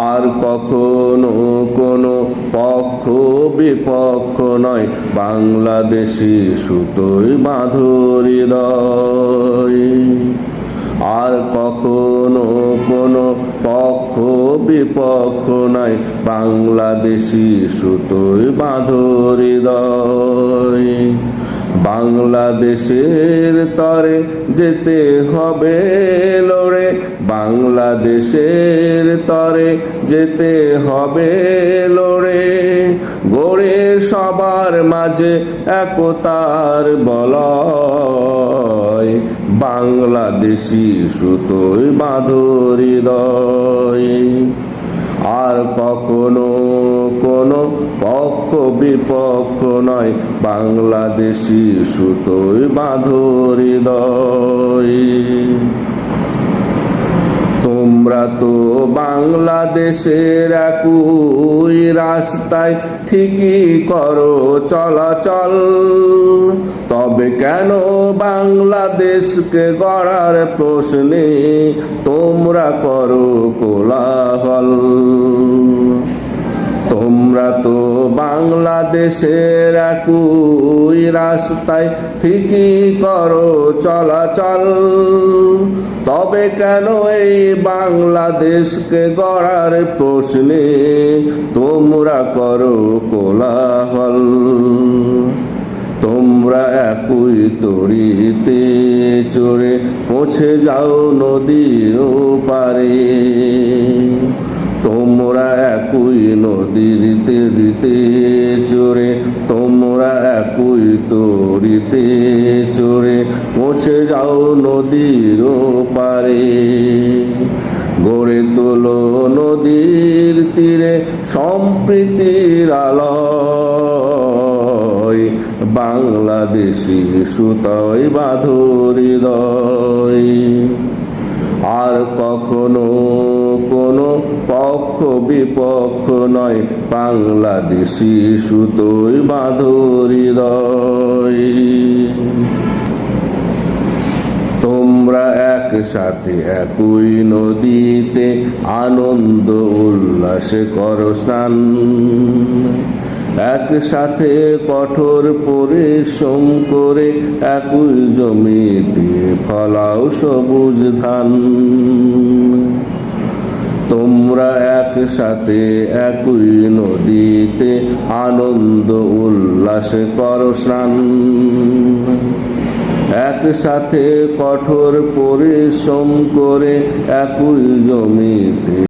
আর কখনো কোনো পক্ষ বিপক্ষ নয়, বাংলাদেশি সুতোয় বাঁধো হৃদয়। আর কখনো কোনো পক্ষ বিপক্ষ নয়, বাংলাদেশি সুতোয় বাঁধো হৃদয়। বাংলাদেশের তরে যেতে হবে লড়ে, বাংলাদেশের তরে যেতে হবে লড়ে, গড়ে সবার মাঝে একতার বলয়, বাংলাদেশি সুতোয় বাঁধো হৃদয়। আর কখনো কোনো পক্ষ বিপক্ষ নয়, বাংলাদেশি সুতোয় বাঁধো হৃদয়। তোমরা তো বাংলাদেশের একই রাস্তায় ঠিকই করো চলাচল, তবে কেন বাংলাদেশকে গড়ার প্রশ্নে তোমরা করো কোলাহল? তোমরা তো বাংলাদেশের একই রাস্তায় ঠিকই করো চলাচল, তবে কেন এই বাংলাদেশকে গড়ার প্রশ্নে তোমরা করো কোলাহল? তোমরা একই তরিতে চড়ে পৌঁছে যাও নদীর পারে, তোমরা একই নদীর তীরে চড়ে, তোমরা একই তরিতে চড়ে পৌঁছে যাও নদীর পারে। গড়ে তোলো নদীর তীরে সম্প্রীতির আলয়, বাংলাদেশি সুতোয় বাঁধো হৃদয়। আর কখনো কোনো পক্ষ বিপক্ষ নয়, বাংলাদেশি সুতোয় বাঁধো হৃদয়। তোমরা একসাথে একই নদীতে আনন্দ উল্লাসে করো স্নান, একসাথে কঠোর পরিশ্রম করে একই জমিতে ফলাও সবুজ ধান। তোমরা একসাথে একই নদীতে আনন্দ উল্লাসে করো স্নান, একসাথে কঠোর পরিশ্রম করে একই জমিতে